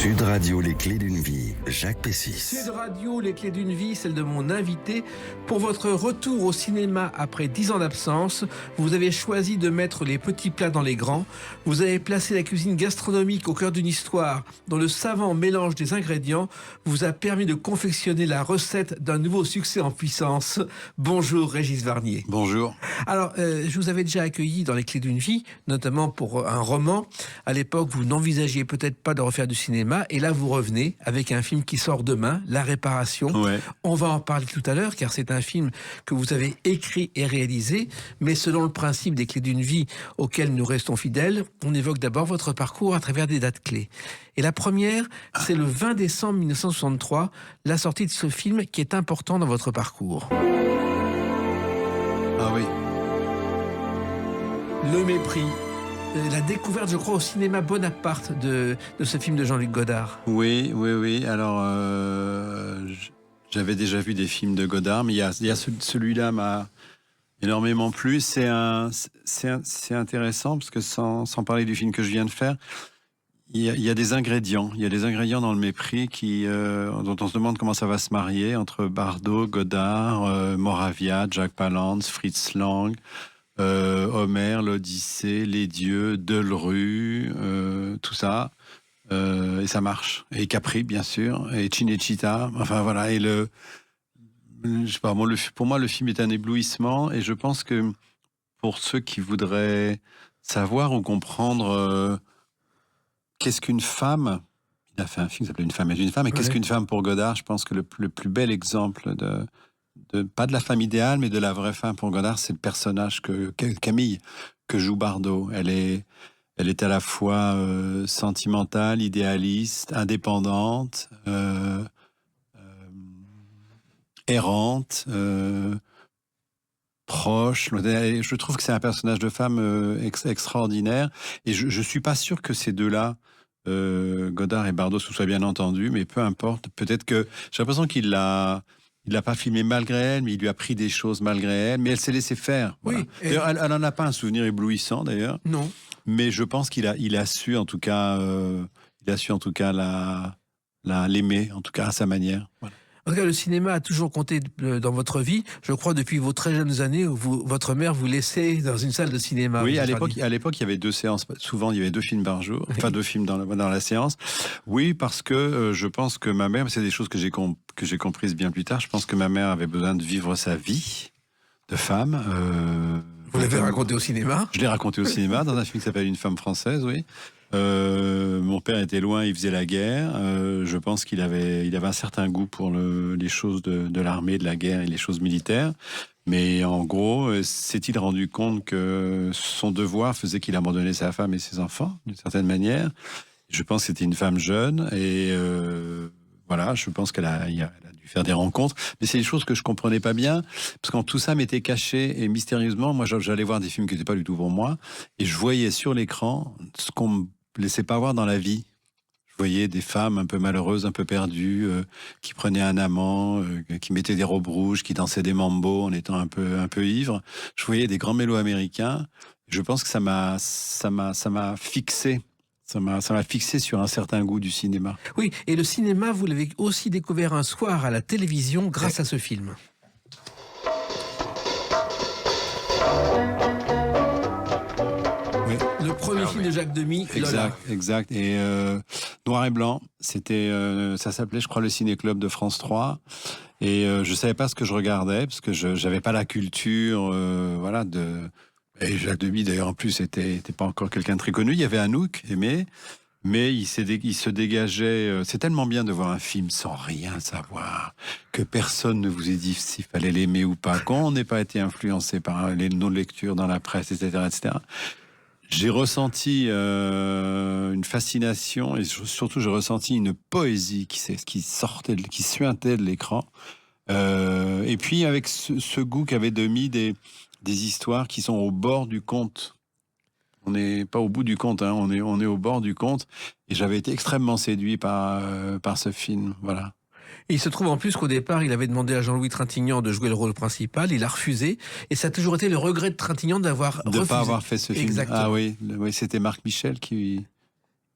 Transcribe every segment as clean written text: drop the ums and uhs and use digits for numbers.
Sud Radio, les clés d'une vie, Jacques Pessis. Sud Radio, les clés d'une vie, celle de mon invité. Pour votre retour au cinéma après 10 ans d'absence, vous avez choisi de mettre les petits plats dans les grands. Vous avez placé la cuisine gastronomique au cœur d'une histoire dont le savant mélange des ingrédients vous a permis de confectionner la recette d'un nouveau succès en puissance. Bonjour Régis Varnier. Bonjour. Alors, je vous avais déjà accueilli dans les clés d'une vie, notamment pour un roman. À l'époque, vous n'envisagiez peut-être pas de refaire du cinéma. Et là, vous revenez avec un film qui sort demain, La Réparation. Ouais. On va en parler tout à l'heure, car c'est un film que vous avez écrit et réalisé. Mais selon le principe des clés d'une vie auxquelles nous restons fidèles, on évoque d'abord votre parcours à travers des dates clés. Et la première, c'est le 20 décembre 1963, la sortie de ce film qui est important dans votre parcours. Ah oui. Le mépris. La découverte, je crois, au cinéma Bonaparte de ce film de Jean-Luc Godard. Oui. Alors, j'avais déjà vu des films de Godard, mais il y a celui-là m'a énormément plu. C'est intéressant parce que sans parler du film que je viens de faire, il y a des ingrédients. Il y a des ingrédients dans le mépris dont on se demande comment ça va se marier entre Bardot, Godard, Moravia, Jack Palance, Fritz Lang. Homère, l'Odyssée, les dieux, Delru, tout ça, et ça marche. Et Capri, bien sûr, et Cinecittà, enfin voilà. Et je sais pas, pour moi, le film est un éblouissement, et je pense que pour ceux qui voudraient savoir ou comprendre qu'est-ce qu'une femme, il a fait un film qui s'appelait Une femme est une femme, et qu'est-ce qu'une femme pour Godard, je pense que le plus bel exemple pas de la femme idéale, mais de la vraie femme pour Godard, c'est le personnage Camille, que joue Bardot. Elle est à la fois sentimentale, idéaliste, indépendante, errante, proche. Je trouve que c'est un personnage de femme extraordinaire. Et je suis pas sûr que ces deux-là, Godard et Bardot, se soient bien entendus, mais peu importe. Peut-être que j'ai l'impression qu'il l'a pas filmé malgré elle, mais il lui a pris des choses malgré elle, mais elle s'est laissée faire. Voilà. Oui. D'ailleurs, elle n'en a pas un souvenir éblouissant, d'ailleurs. Non. Mais je pense qu'il a su, en tout cas, l'aimer, en tout cas, à sa manière. Voilà. En tout cas, le cinéma a toujours compté dans votre vie. Je crois depuis vos très jeunes années où votre mère vous laissait dans une salle de cinéma. Oui, à l'époque, il y avait 2 séances. Souvent, il y avait 2 films par jour. Enfin, 2 films dans la séance. Oui, parce que je pense que ma mère, c'est des choses que j'ai comprises bien plus tard. Je pense que ma mère avait besoin de vivre sa vie de femme. Vous l'avez raconté au cinéma ? Je l'ai raconté au cinéma dans un film qui s'appelle Une femme française, oui. Mon père était loin, il faisait la guerre. Je pense qu'il avait un certain goût pour les choses de l'armée, de la guerre et les choses militaires. Mais en gros, s'est-il rendu compte que son devoir faisait qu'il abandonnait sa femme et ses enfants, d'une certaine manière. Je pense que c'était une femme jeune et voilà, je pense qu'elle a dû faire des rencontres. Mais c'est des choses que je comprenais pas bien, parce que quand tout ça m'était caché et mystérieusement, moi j'allais voir des films qui n'étaient pas du tout pour moi, et je voyais sur l'écran ce qu'on me laissait pas voir dans la vie. Je voyais des femmes un peu malheureuses, un peu perdues, qui prenaient un amant, qui mettaient des robes rouges, qui dansaient des mambos en étant un peu ivres. Je voyais des grands mélos américains. Je pense que ça m'a fixé. Ça m'a fixé sur un certain goût du cinéma. Oui, et le cinéma, vous l'avez aussi découvert un soir à la télévision grâce à ce film. Oui. Le premier film de Jacques Demy, Exact. Et noir et blanc, ça s'appelait, je crois, le Ciné-Club de France 3. Et je savais pas ce que je regardais, parce que je n'avais pas la culture, Et Jacques Demy, d'ailleurs, en plus, était pas encore quelqu'un de très connu. Il y avait Anouk, Aimé, mais il se dégageait. C'est tellement bien de voir un film sans rien savoir, que personne ne vous ait dit s'il fallait l'aimer ou pas, qu'on n'ait pas été influencé par nos lectures dans la presse, etc. J'ai ressenti une fascination, et surtout, j'ai ressenti une poésie qui suintait de l'écran. Et puis, avec ce goût qu'avait Demy des histoires qui sont au bord du conte. On n'est pas au bout du conte, on est au bord du conte. Et j'avais été extrêmement séduit par ce film, voilà. Et il se trouve en plus qu'au départ, il avait demandé à Jean-Louis Trintignant de jouer le rôle principal. Il a refusé. Et ça a toujours été le regret de Trintignant d'avoir refusé. De ne pas avoir fait ce film. Exactement. Ah oui, c'était Marc Michel qui...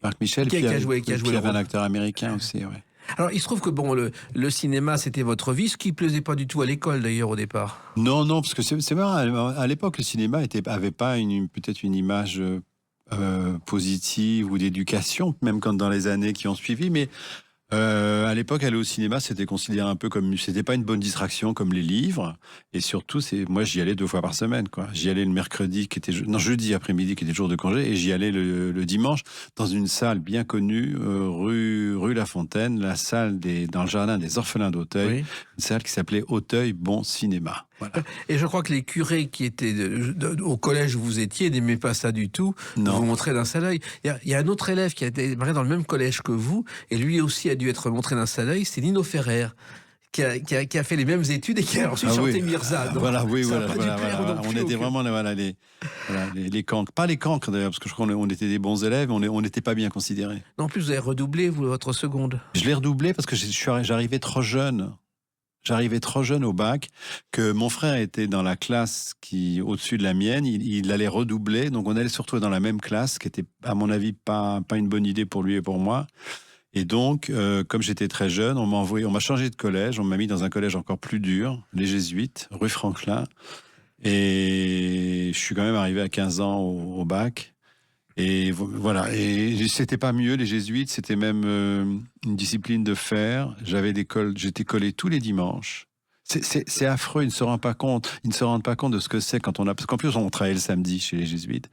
Marc Michel. Qui a joué il y avait un acteur américain aussi, ouais. Alors, il se trouve que bon, le cinéma, c'était votre vie, ce qui plaisait pas du tout à l'école, d'ailleurs, au départ. Non, parce que c'est marrant. À l'époque, le cinéma avait pas peut-être une image positive ou d'éducation, même quand dans les années qui ont suivi, mais à l'époque, aller au cinéma, c'était considéré un peu comme, c'était pas une bonne distraction comme les livres, et surtout, moi, j'y allais 2 fois par semaine, quoi. J'y allais le mercredi, jeudi après-midi, qui était jour de congé, et j'y allais le dimanche dans une salle bien connue, rue La Fontaine, la salle dans le jardin des Orphelins d'Auteuil, Oui. une salle qui s'appelait Auteuil Bon Cinéma. Voilà. Et je crois que les curés qui étaient au collège où vous étiez n'aimaient pas ça du tout. Non. Vous montraient d'un seul œil. Il y a un autre élève qui a démarré dans le même collège que vous, et lui aussi a dû être montré d'un seul œil, c'est Nino Ferrer, qui a fait les mêmes études et qui a ensuite chanté Mirza. Donc, voilà, oui, ça a voilà, pas dû plaire non on plus était vraiment les cancres. Pas les cancres d'ailleurs, parce que je crois qu'on était des bons élèves, on n'était pas bien considérés. Non, en plus, vous avez redoublé votre seconde. Je l'ai redoublé parce que j'arrivais trop jeune. J'arrivais trop jeune au bac, que mon frère était dans la classe au-dessus de la mienne, il allait redoubler, donc on allait se retrouver dans la même classe, qui était, à mon avis, pas une bonne idée pour lui et pour moi. Et donc, comme j'étais très jeune, on m'a changé de collège, on m'a mis dans un collège encore plus dur, les Jésuites, rue Franklin, et je suis quand même arrivé à 15 ans au bac. Et voilà, et c'était pas mieux, les jésuites, c'était même une discipline de fer. J'étais collé tous les dimanches. C'est affreux, ils ne se rendent pas compte de ce que c'est parce qu'en plus on travaillait le samedi chez les jésuites.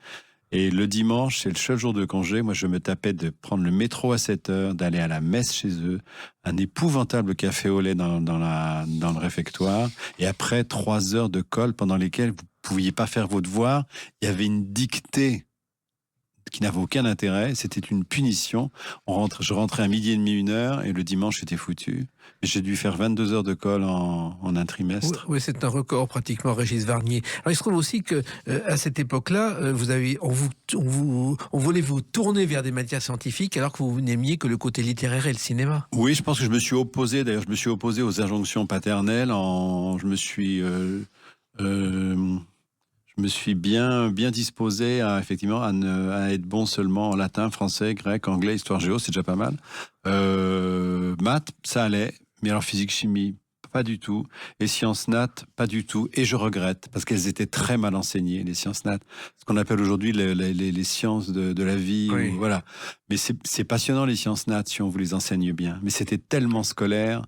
Et le dimanche, c'est le seul jour de congé. Moi, je me tapais de prendre le métro à 7h, d'aller à la messe chez eux, un épouvantable café au lait dans le réfectoire. Et après 3 heures de colle pendant lesquelles vous pouviez pas faire vos devoirs, il y avait une dictée qui n'avait aucun intérêt, c'était une punition. Je rentrais à 12h30, 1h, et le dimanche, j'étais foutu. J'ai dû faire 22 heures de colle en un trimestre. Oui, c'est un record pratiquement, Régis Varnier. Alors, il se trouve aussi que à cette époque-là, on voulait vous tourner vers des matières scientifiques, alors que vous n'aimiez que le côté littéraire et le cinéma. Oui, je pense que je me suis opposé aux injonctions paternelles. Je me suis bien disposé à être bon seulement en latin, français, grec, anglais, histoire géo, c'est déjà pas mal. Maths, ça allait, mais alors physique, chimie, pas du tout. Et sciences nat, pas du tout. Et je regrette, parce qu'elles étaient très mal enseignées, les sciences nat. Ce qu'on appelle aujourd'hui les sciences de la vie. Oui. Voilà. Mais c'est passionnant, les sciences nat, si on vous les enseigne bien. Mais c'était tellement scolaire.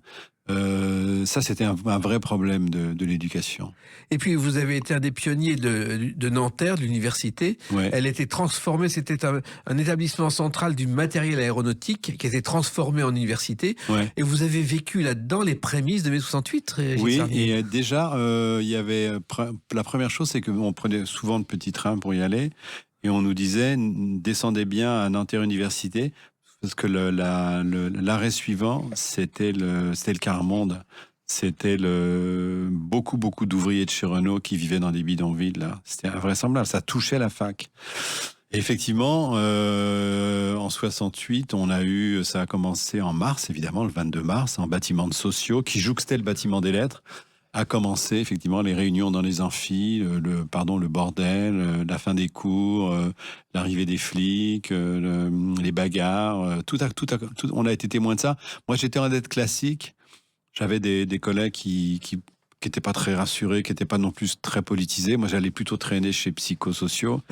Ça, c'était un vrai problème de l'éducation. Et puis, vous avez été un des pionniers de Nanterre, de l'université. Ouais. Elle était transformée, c'était un établissement central du matériel aéronautique qui était transformé en université. Ouais. Et vous avez vécu là-dedans les prémices de mai 68, Régis Oui, Varnier. et déjà, il y avait la première chose, c'est qu'on prenait souvent de petits trains pour y aller, et on nous disait descendez bien à Nanterre Université, parce que l'arrêt suivant, c'était le quart monde. C'était beaucoup d'ouvriers de chez Renault qui vivaient dans des bidonvilles, là. C'était invraisemblable, ça touchait la fac. Et effectivement, en 68, ça a commencé en mars, évidemment, le 22 mars, en bâtiment de sociaux, qui jouxtait le bâtiment des lettres, a commencé effectivement les réunions dans les amphis, le bordel, la fin des cours, l'arrivée des flics, les bagarres, tout, on a été témoin de ça. Moi, j'étais en dette classique. J'avais des collègues qui étaient pas très rassurés, qui étaient pas non plus très politisés. Moi, j'allais plutôt traîner chez psychosociaux.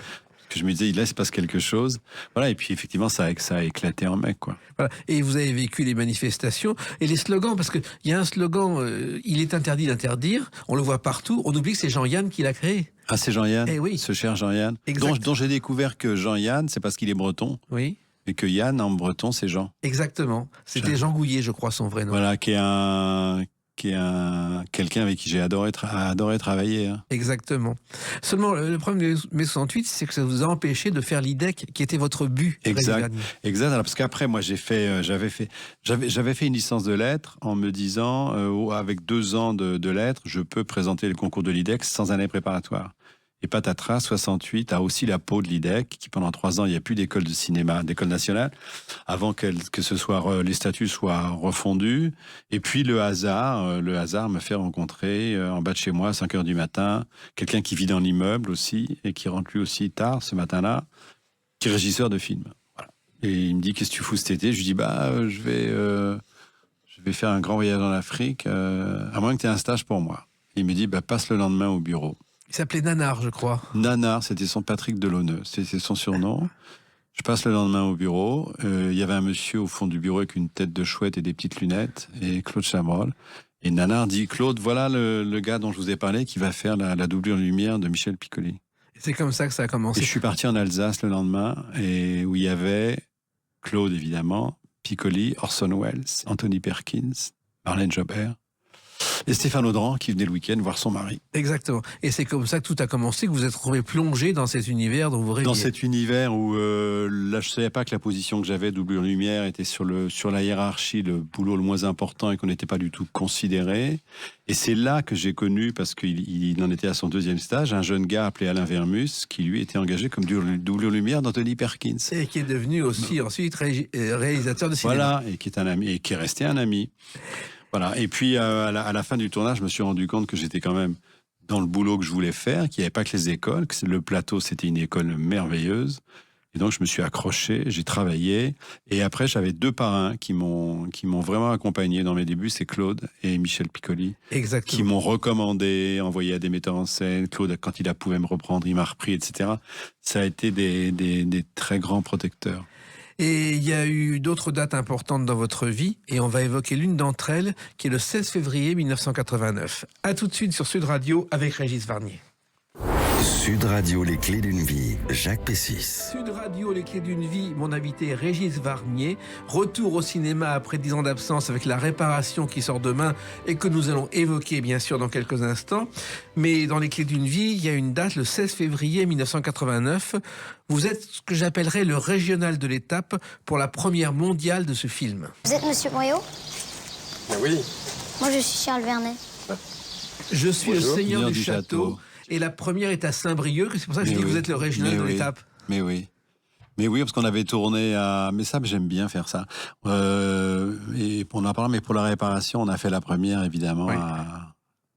Que je me disais, il se passe quelque chose. Voilà, et puis effectivement, ça a éclaté en mai, quoi. Voilà. Et vous avez vécu les manifestations et les slogans, parce qu'il y a un slogan, il est interdit d'interdire, on le voit partout, on oublie que c'est Jean-Yann qui l'a créé. Ah, c'est Jean-Yann, Eh oui. ce cher Jean-Yann, Exact. dont j'ai découvert que Jean-Yann, c'est parce qu'il est breton, Oui, et que Yann, en breton, c'est Jean. exactement. C'était Jean Gouillet, je crois, son vrai nom. Voilà, qui est quelqu'un avec qui j'ai adoré travailler. Hein. Exactement. Seulement, le problème de mai 68, c'est que ça vous a empêché de faire l'IDEC, qui était votre but. Exact. Alors, parce qu'après, moi, j'avais fait une licence de lettres en me disant, avec 2 ans de lettres, je peux présenter le concours de l'IDEC sans année préparatoire. Et patatras, 68 a aussi la peau de l'IDEC, qui pendant 3 ans, il n'y a plus d'école de cinéma, d'école nationale, avant que les statuts soient refondus. Et puis le hasard me fait rencontrer en bas de chez moi à 5h du matin, quelqu'un qui vit dans l'immeuble aussi, et qui rentre lui aussi tard ce matin-là, qui est régisseur de film. Voilà. Et il me dit, qu'est-ce que tu fous cet été? Je lui dis, je vais faire un grand voyage en Afrique, à moins que tu aies un stage pour moi. Il me dit, passe le lendemain au bureau. Il s'appelait Nanar, je crois. Nanar, c'était son Patrick Delauneux, c'était son surnom. Je passe le lendemain au bureau. Il y avait un monsieur au fond du bureau avec une tête de chouette et des petites lunettes, et Claude Chabrol. Et Nanar dit, Claude, voilà le gars dont je vous ai parlé qui va faire la doublure lumière de Michel Piccoli. Et c'est comme ça que ça a commencé. Et je suis parti en Alsace le lendemain, et où il y avait Claude, évidemment, Piccoli, Orson Welles, Anthony Perkins, Marlène Jobert, et Stéphane Audran qui venait le week-end voir son mari. Exactement. Et c'est comme ça que tout a commencé, que vous êtes retrouvé plongé dans cet univers dont vous rêviez. Dans cet univers où là, je ne savais pas que la position que j'avais, doublure lumière, était sur la hiérarchie, le boulot le moins important et qu'on n'était pas du tout considéré. Et c'est là que j'ai connu, parce qu'il en était à son 2e stage, un jeune gars appelé Alain Vermus, qui lui était engagé comme doublure lumière d'Anthony Perkins. Et qui est devenu aussi ensuite réalisateur de cinéma. Voilà, et qui est un ami, et qui est resté un ami. Voilà. Et puis, à la fin du tournage, je me suis rendu compte que j'étais quand même dans le boulot que je voulais faire, qu'il n'y avait pas que les écoles, que le plateau, c'était une école merveilleuse. Et donc, je me suis accroché, j'ai travaillé. Et après, j'avais 2 parrains qui m'ont vraiment accompagné dans mes débuts. C'est Claude et Michel Piccoli. Exactement. Qui m'ont recommandé, envoyé à des metteurs en scène. Claude, quand il pouvait me reprendre, il m'a repris, etc. Ça a été des très grands protecteurs. Et il y a eu d'autres dates importantes dans votre vie, et on va évoquer l'une d'entre elles, qui est le 16 février 1989. À tout de suite sur Sud Radio avec Régis Varnier. Sud Radio, les clés d'une vie, Jacques Pessis. Sud Radio, les clés d'une vie, mon invité est Régis Varnier. Retour au cinéma après 10 ans d'absence avec La Réparation qui sort demain et que nous allons évoquer bien sûr dans quelques instants. Mais dans les clés d'une vie, il y a une date, le 16 février 1989. Vous êtes ce que j'appellerais le régional de l'étape pour la première mondiale de ce film. Vous êtes Monsieur Moyot? Oui. Moi, je suis Charles Vernet. Je suis Bonjour. le seigneur du château. Et la première est à Saint-Brieuc. C'est pour ça que je dis que vous êtes le régional de l'étape. Mais oui, parce qu'on avait tourné à... Mais ça, j'aime bien faire ça. Et on en parle, mais pour La Réparation, on a fait la première, évidemment, Oui.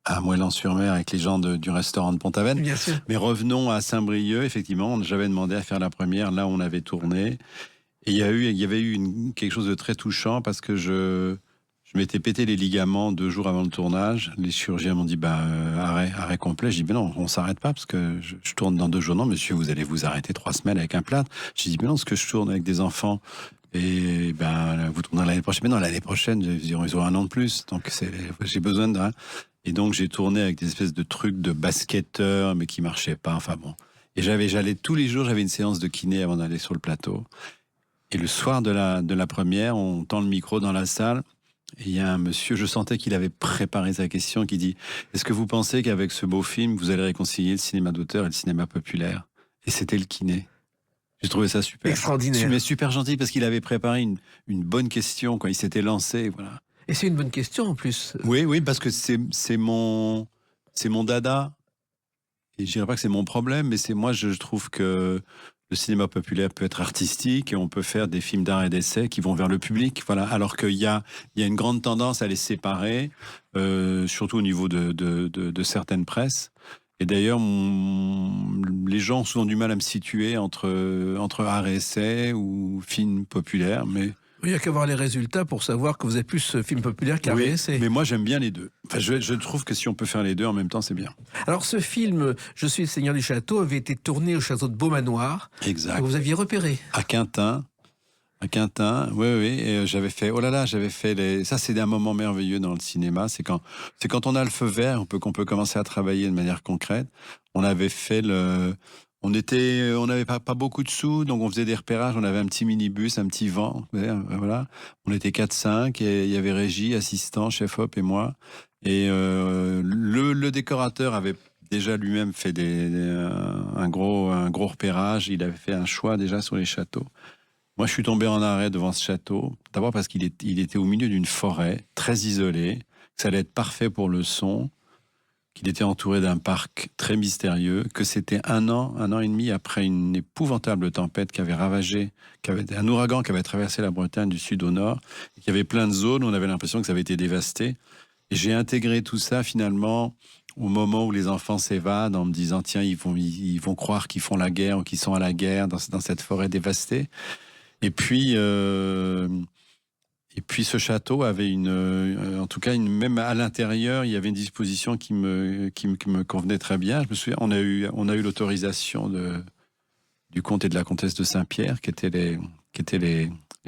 à Moëlan-sur-Mer, avec les gens du restaurant de Pont-Aven. Bien sûr. Mais revenons à Saint-Brieuc, effectivement, j'avais demandé à faire la première, là où on avait tourné. Et il y avait eu quelque chose de très touchant, parce que je m'étais pété les ligaments 2 jours avant le tournage. Les chirurgiens m'ont dit arrêt complet. Je dis mais non, on s'arrête pas parce que je tourne dans 2 jours. Non monsieur, vous allez vous arrêter 3 semaines avec un plâtre. J'ai dit mais non, parce que je tourne avec des enfants. Et vous tournez l'année prochaine. Mais non, l'année prochaine, ils auront 1 an de plus. Donc j'ai besoin de... Et donc j'ai tourné avec des espèces de trucs de basketteurs, mais qui marchaient pas. Enfin bon. Et j'allais tous les jours, j'avais une séance de kiné avant d'aller sur le plateau. Et le soir de la première, on tend le micro dans la salle. Et il y a un monsieur, je sentais qu'il avait préparé sa question, qui dit « Est-ce que vous pensez qu'avec ce beau film, vous allez réconcilier le cinéma d'auteur et le cinéma populaire ?» Et c'était le kiné. J'ai trouvé ça super. Extraordinaire. Mais super gentil, parce qu'il avait préparé une bonne question quand il s'était lancé. Voilà. Et c'est une bonne question en plus. Oui, parce que c'est mon dada. Et je dirais pas que c'est mon problème, mais moi, je trouve que le cinéma populaire peut être artistique et on peut faire des films d'art et d'essai qui vont vers le public. Voilà. Alors qu'il y a une grande tendance à les séparer, surtout au niveau de certaines presses. Et d'ailleurs, les gens ont souvent du mal à me situer entre art et essai ou film populaire, mais... Il n'y a qu'à voir les résultats pour savoir que vous êtes plus film populaire qu'art et essai. Mais moi, j'aime bien les deux. Enfin, je trouve que si on peut faire les deux en même temps, c'est bien. Alors, ce film, Je suis le seigneur du château, avait été tourné au château de Beaumanoir. Exact. Que vous aviez repéré. À Quintin, oui. Et j'avais fait, ça, c'est un moment merveilleux dans le cinéma. C'est quand on a le feu vert, qu'on peut commencer à travailler de manière concrète. On avait fait on n'avait pas beaucoup de sous, donc on faisait des repérages. On avait un petit minibus, un petit van, voilà. On était 4-5 et il y avait Régie, assistant, chef-op et moi. Et le décorateur avait déjà lui-même fait un gros repérage. Il avait fait un choix déjà sur les châteaux. Moi, je suis tombé en arrêt devant ce château. D'abord parce qu'il était au milieu d'une forêt très isolée, que ça allait être parfait pour le son, qu'il était entouré d'un parc très mystérieux, que c'était un an et demi après une épouvantable tempête un ouragan qui avait traversé la Bretagne du sud au nord, et qu'il y avait plein de zones où on avait l'impression que ça avait été dévasté. Et j'ai intégré tout ça finalement au moment où les enfants s'évadent en me disant tiens, ils vont croire qu'ils font la guerre ou qu'ils sont à la guerre dans cette forêt dévastée. Et puis ce château avait en tout cas, même à l'intérieur, il y avait une disposition qui me convenait très bien. Je me souviens, on a eu l'autorisation du comte et de la comtesse de Saint-Pierre, qui étaient les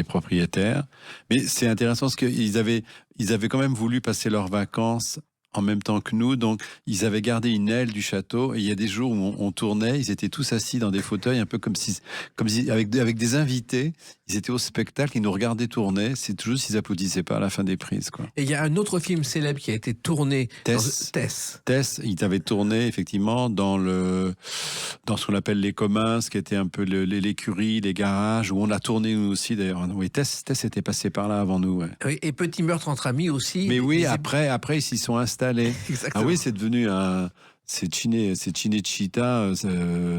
propriétaires. Mais c'est intéressant parce qu'ils avaient quand même voulu passer leurs vacances en même temps que nous, donc ils avaient gardé une aile du château, et il y a des jours où on tournait, ils étaient tous assis dans des fauteuils, un peu comme si avec des invités, ils étaient au spectacle, ils nous regardaient tourner, c'est toujours s'ils applaudissaient pas à la fin des prises, quoi. Et il y a un autre film célèbre qui a été tourné, Tess. Tess. Ils avaient tourné effectivement dans ce qu'on appelle les communs, ce qui était un peu l'écurie, les garages, où on a tourné nous aussi d'ailleurs. Oui, Tess était passé par là avant nous. Ouais. Oui, et Petit meurtre entre amis aussi. Mais oui, après ils s'y sont installés. Exactement. Ah oui, c'est devenu c'est Cinecittà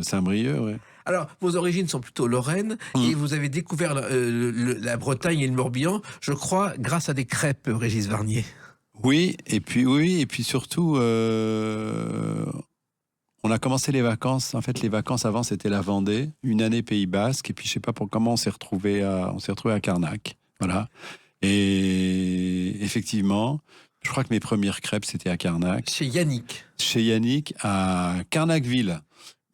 Saint-Brieuc, ouais. Alors, vos origines sont plutôt lorraines, et vous avez découvert la Bretagne et le Morbihan, je crois, grâce à des crêpes, Régis Varnier. Oui, et puis surtout, on a commencé les vacances. En fait, les vacances avant, c'était la Vendée, une année Pays Basque, et puis je sais pas comment on s'est retrouvé à Carnac, voilà. Et effectivement, je crois que mes premières crêpes, c'était à Carnac. Chez Yannick. Chez Yannick, à Carnacville.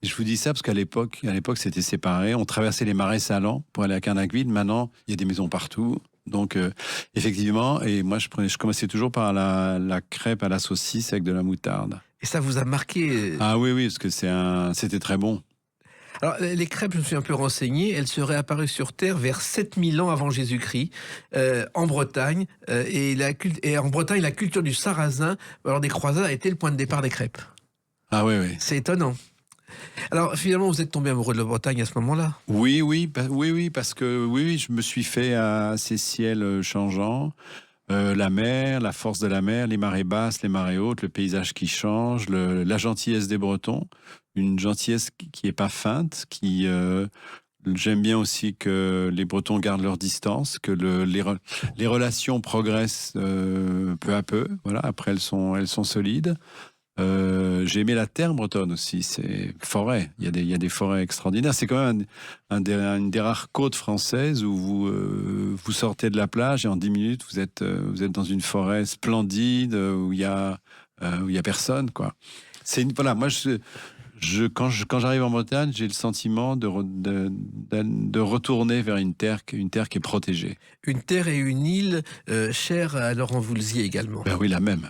Et je vous dis ça parce qu'à l'époque, c'était séparé. On traversait les marais salants pour aller à Carnacville. Maintenant, il y a des maisons partout. Donc, effectivement, et moi, je commençais toujours par la crêpe à la saucisse avec de la moutarde. Et ça vous a marqué Ah oui, parce que c'était très bon. Alors, les crêpes, je me suis un peu renseigné, elles seraient apparues sur Terre vers 7000 ans avant Jésus-Christ, en Bretagne. Et en Bretagne, la culture du sarrasin, alors des croisades, a été le point de départ des crêpes. Ah oui. C'est étonnant. Alors, finalement, vous êtes tombé amoureux de la Bretagne à ce moment-là? Oui, parce que je me suis fait à ces ciels changeants. La mer, la force de la mer, les marées basses, les marées hautes, le paysage qui change, la gentillesse des Bretons, une gentillesse qui est pas feinte, j'aime bien aussi que les Bretons gardent leur distance, que les relations progressent peu à peu. Voilà, après elles sont solides. J'ai aimé la terre bretonne aussi, c'est forêt. Il y a des forêts extraordinaires. C'est quand même une des rares côtes françaises où vous sortez de la plage et en 10 minutes vous êtes dans une forêt splendide où il y a personne, quoi. Voilà, moi quand j'arrive en Bretagne, j'ai le sentiment de retourner vers une terre qui est protégée. Une terre et une île chère à Laurent Voulzier également. Ben oui, la même.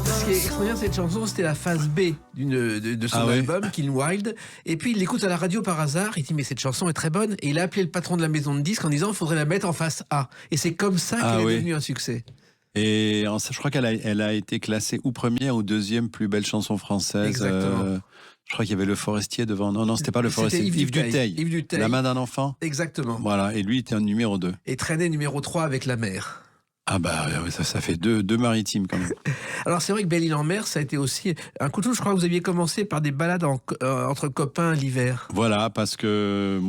Ce qui est extraordinaire, cette chanson, c'était la phase B de son album, Kin Wild. Et puis il l'écoute à la radio par hasard, il dit mais cette chanson est très bonne, et il a appelé le patron de la maison de disques en disant il faudrait la mettre en face A. Et c'est comme ça qu'elle est devenue un succès. Et je crois qu'elle a été classée ou première ou deuxième plus belle chanson française. Exactement. Je crois qu'il y avait Le Forestier devant. Non, c'était pas Le Forestier. Yves Duteil. La main d'un enfant. Exactement. Voilà, et lui était en numéro 2. Et traînait numéro 3 avec La Mer. Ah bah ça fait deux maritimes quand même. Alors c'est vrai que Belle-Île-en-Mer, ça a été aussi un coup de chouchou. Je crois que vous aviez commencé par des balades entre copains l'hiver. Voilà, parce que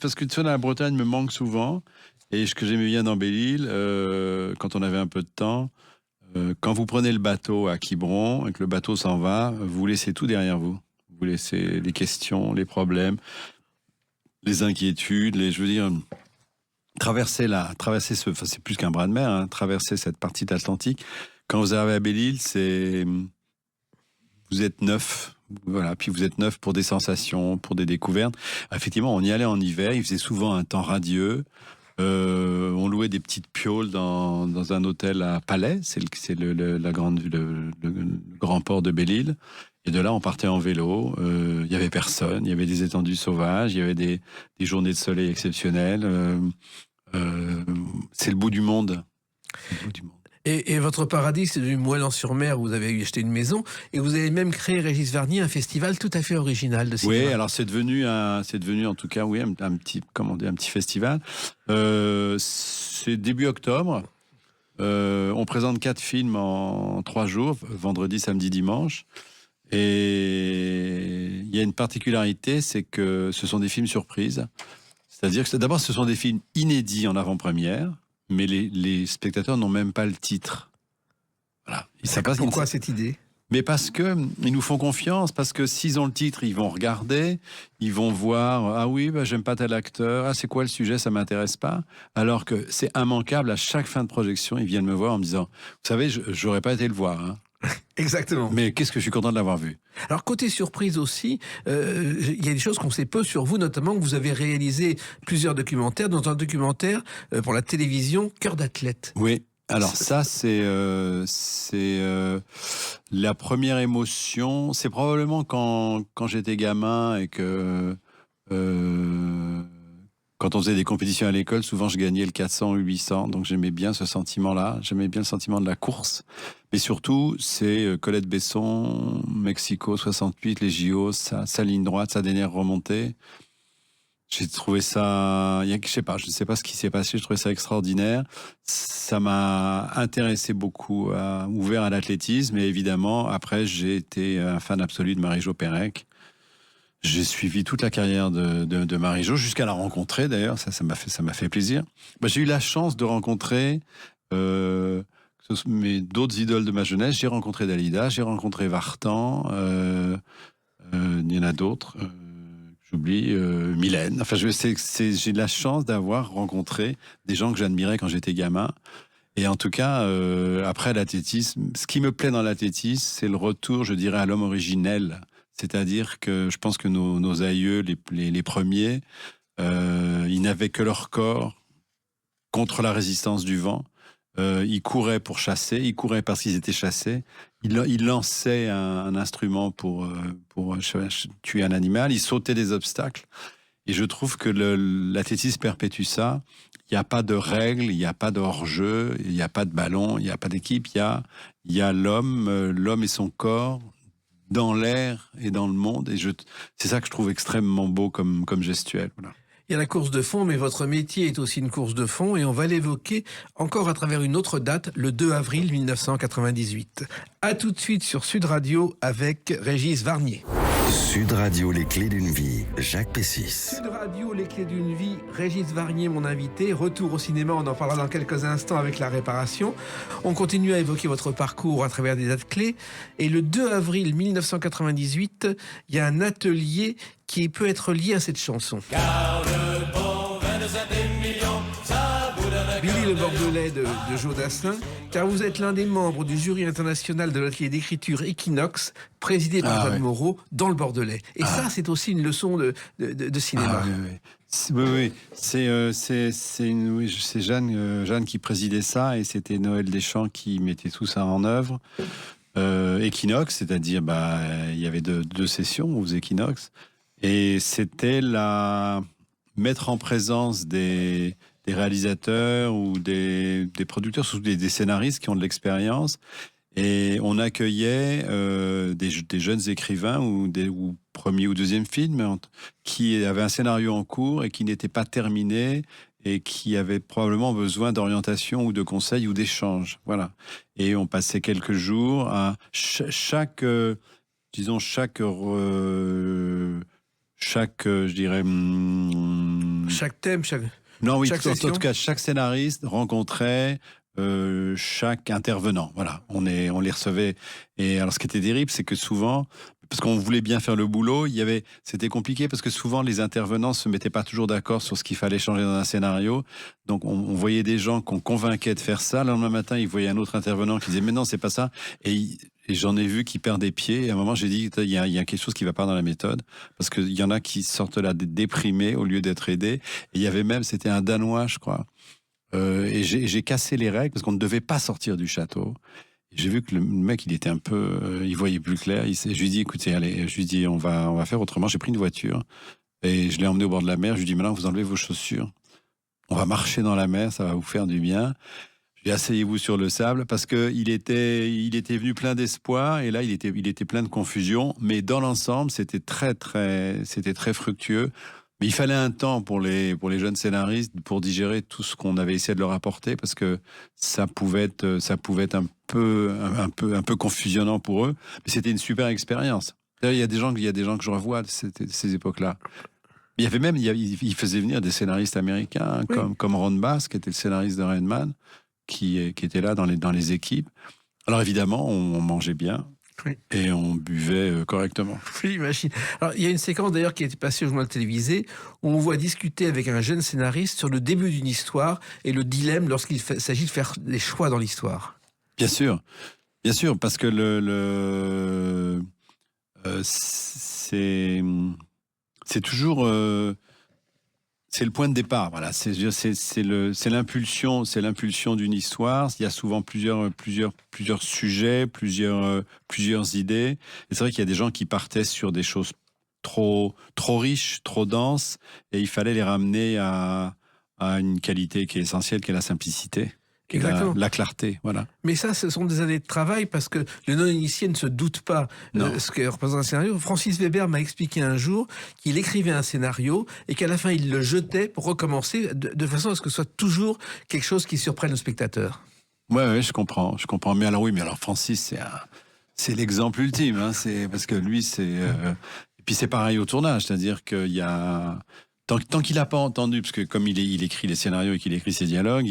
tu sais, la Bretagne me manque souvent. Et ce que j'aimais bien dans Belle-Île, quand on avait un peu de temps, quand vous prenez le bateau à Quiberon et que le bateau s'en va, vous laissez tout derrière vous. Vous laissez les questions, les problèmes, les inquiétudes, je veux dire... Traverser c'est plus qu'un bras de mer, hein, traverser cette partie de l'Atlantique. Quand vous arrivez à Belle-Île, vous êtes neuf, voilà. Puis vous êtes neuf pour des sensations, pour des découvertes. Effectivement, on y allait en hiver. Il faisait souvent un temps radieux. On louait des petites pioles dans un hôtel à Palais. C'est le grand port de Belle-Île. Et de là, on partait en vélo. Il y avait personne. Il y avait des étendues sauvages. Il y avait des journées de soleil exceptionnelles. C'est le bout du monde. Et votre paradis, c'est du Moëlan-sur-Mer où vous avez acheté une maison. Et vous avez même créé, Régis Varnier, un festival tout à fait original de cinéma. Oui, alors c'est devenu en tout cas, oui, un petit festival. C'est début octobre. On présente 4 films en 3 jours, vendredi, samedi, dimanche. Et il y a une particularité, c'est que ce sont des films surprises. C'est-à-dire que d'abord, ce sont des films inédits en avant-première, mais les spectateurs n'ont même pas le titre. Voilà. Pourquoi cette idée ? Mais parce que ils nous font confiance, parce que s'ils ont le titre, ils vont regarder, ils vont voir, ah oui, bah, j'aime pas tel acteur, ah c'est quoi le sujet, ça m'intéresse pas. Alors que c'est immanquable, à chaque fin de projection, ils viennent me voir en me disant, vous savez, j'aurais pas été le voir, hein, Exactement. mais qu'est-ce que je suis content de l'avoir vu. Alors, côté surprise aussi, il y a des choses qu'on sait peu sur vous, notamment que vous avez réalisé plusieurs documentaires, dont un documentaire pour la télévision, Cœur d'athlète. Oui. Alors ça, c'est la première émotion. C'est probablement quand j'étais gamin et que quand on faisait des compétitions à l'école, souvent je gagnais le 400 ou 800. Donc j'aimais bien ce sentiment-là. J'aimais bien le sentiment de la course. Mais surtout, c'est Colette Besson, Mexico 68, les JO, sa ligne droite, sa dernière remontée. J'ai trouvé ça, je sais pas ce qui s'est passé, je trouvais ça extraordinaire. Ça m'a intéressé beaucoup, ouvert à l'athlétisme, et évidemment, après, j'ai été un fan absolu de Marie-Jo Pérec. J'ai suivi toute la carrière de Marie-Jo, jusqu'à la rencontrer d'ailleurs, ça m'a fait plaisir. J'ai eu la chance de rencontrer d'autres idoles de ma jeunesse. J'ai rencontré Dalida, j'ai rencontré Vartan, il y en a d'autres. J'oublie Mylène. Enfin, j'ai de la chance d'avoir rencontré des gens que j'admirais quand j'étais gamin. Et en tout cas, après l'athlétisme, ce qui me plaît dans l'athlétisme, c'est le retour, je dirais, à l'homme originel. C'est-à-dire que je pense que nos aïeux, les premiers, ils n'avaient que leur corps contre la résistance du vent. Ils couraient pour chasser, ils couraient parce qu'ils étaient chassés. Ils lançaient un instrument pour tuer un animal. Ils sautaient des obstacles. Et je trouve que l'athlétisme perpétue ça. Il n'y a pas de règles, il n'y a pas de hors-jeu, il n'y a pas de ballon, il n'y a pas d'équipe. Il y a l'homme et son corps dans l'air et dans le monde. Et c'est ça que je trouve extrêmement beau comme gestuelle. Voilà. Il y a la course de fond, mais votre métier est aussi une course de fond, et on va l'évoquer encore à travers une autre date, le 2 avril 1998. À tout de suite sur Sud Radio avec Régis Varnier. Sud Radio, les clés d'une vie, Jacques Pessis. Sud Radio, les clés d'une vie, Régis Varnier, mon invité. Retour au cinéma, on en parlera dans quelques instants avec La Réparation. On continue à évoquer votre parcours à travers des dates clés. Et le 2 avril 1998, il y a un atelier qui peut être lié à cette chanson. Billy le Bordelais de Joe Dassin, car vous êtes l'un des membres du jury international de l'atelier d'écriture Equinox, présidé par Jeanne Moreau, dans le Bordelais. Et ça, c'est aussi une leçon de cinéma. Oui. C'est Jeanne qui présidait ça, et c'était Noël Deschamps qui mettait tout ça en œuvre. Equinox, c'est-à-dire, il y avait deux sessions aux Equinox, et c'était mettre en présence des réalisateurs ou des producteurs, surtout des scénaristes qui ont de l'expérience. Et on accueillait des jeunes écrivains ou premier ou deuxième film qui avaient un scénario en cours et qui n'était pas terminé et qui avaient probablement besoin d'orientation ou de conseils ou d'échanges. Voilà. Et on passait quelques jours à chaque thème, Non, oui, chaque en tout cas, chaque scénariste rencontrait chaque intervenant. Voilà, on les recevait. Et alors, ce qui était terrible, c'est que souvent, parce qu'on voulait bien faire le boulot, c'était compliqué parce que souvent, les intervenants se mettaient pas toujours d'accord sur ce qu'il fallait changer dans un scénario. Donc, on voyait des gens qu'on convainquait de faire ça. Le lendemain matin, ils voyaient un autre intervenant qui disait « Mais non, c'est pas ça ». Et j'en ai vu qui perdent des pieds. Et à un moment, j'ai dit, il y a quelque chose qui va pas dans la méthode. Parce qu'il y en a qui sortent là déprimés au lieu d'être aidés. Et il y avait même, c'était un Danois, je crois. Et j'ai cassé les règles parce qu'on ne devait pas sortir du château. Et j'ai vu que le mec, il était un peu, il voyait plus clair. Je lui ai dit, écoutez, allez, on va faire autrement. J'ai pris une voiture et je l'ai emmené au bord de la mer. Je lui ai dit, maintenant, vous enlevez vos chaussures. On va marcher dans la mer, ça va vous faire du bien. Asseyez-vous sur le sable, parce qu'il était venu plein d'espoir, et là, il était plein de confusion. Mais dans l'ensemble, c'était très fructueux. Mais il fallait un temps pour les jeunes scénaristes pour digérer tout ce qu'on avait essayé de leur apporter, parce que ça pouvait être un peu confusionnant pour eux. Mais c'était une super expérience. D'ailleurs, il y a des gens que je revois de ces époques-là. Il y avait même, il faisait venir des scénaristes américains, oui, comme Ron Bass, qui était le scénariste de Rain Man, qui était là dans les équipes. Alors évidemment, on mangeait bien. Oui. Et on buvait correctement. Oui, j'imagine. Alors, il y a une séquence d'ailleurs qui a été passée au journal télévisé où on voit discuter avec un jeune scénariste sur le début d'une histoire et le dilemme lorsqu'il s'agit de faire des choix dans l'histoire. Bien sûr, parce que c'est toujours c'est le point de départ. Voilà, c'est l'impulsion, d'une histoire. Il y a souvent plusieurs sujets, plusieurs idées. Et c'est vrai qu'il y a des gens qui partaient sur des choses trop riches, trop denses, et il fallait les ramener à une qualité qui est essentielle, qui est la simplicité. Exactement. La clarté, voilà. Mais ça, ce sont des années de travail parce que le non-initié ne se doute pas ce que représente un scénario. Francis Weber m'a expliqué un jour qu'il écrivait un scénario et qu'à la fin, il le jetait pour recommencer de façon à ce que ce soit toujours quelque chose qui surprenne le spectateur. Ouais, je comprends. Mais alors Francis, c'est l'exemple ultime, hein. C'est parce que lui, et puis c'est pareil au tournage, c'est-à-dire qu'il y a tant qu'il n'a pas entendu, parce que comme il écrit les scénarios et qu'il écrit ses dialogues,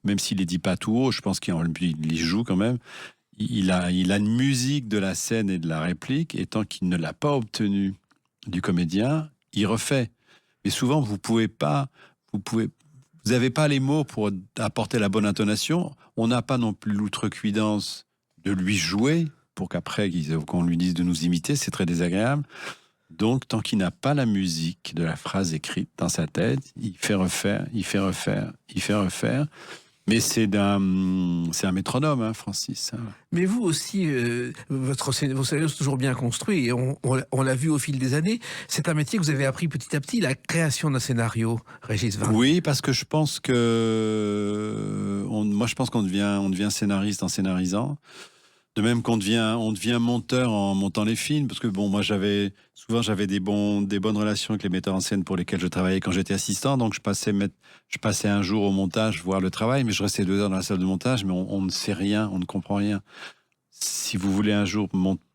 même s'il les dit pas tout haut, je pense qu'il les joue quand même. Il a une musique de la scène et de la réplique, et tant qu'il ne l'a pas obtenu du comédien, il refait. Mais souvent, vous n'avez pas les mots pour apporter la bonne intonation. On n'a pas non plus l'outrecuidance de lui jouer pour qu'après qu'on lui dise de nous imiter. C'est très désagréable. Donc, tant qu'il n'a pas la musique de la phrase écrite dans sa tête, il fait refaire. Mais c'est un métronome, hein, Francis. Mais vous aussi, vos scénarios sont toujours bien construits et on l'a vu au fil des années. C'est un métier que vous avez appris petit à petit, la création d'un scénario, Régis Varnier. Oui, parce que je pense qu'on devient scénariste en scénarisant. De même qu'on devient monteur en montant les films, parce que bon, moi j'avais des bonnes relations avec les metteurs en scène pour lesquels je travaillais quand j'étais assistant, donc je passais un jour au montage voir le travail, mais je restais 2 heures dans la salle de montage, mais on ne sait rien, on ne comprend rien. Si vous voulez un jour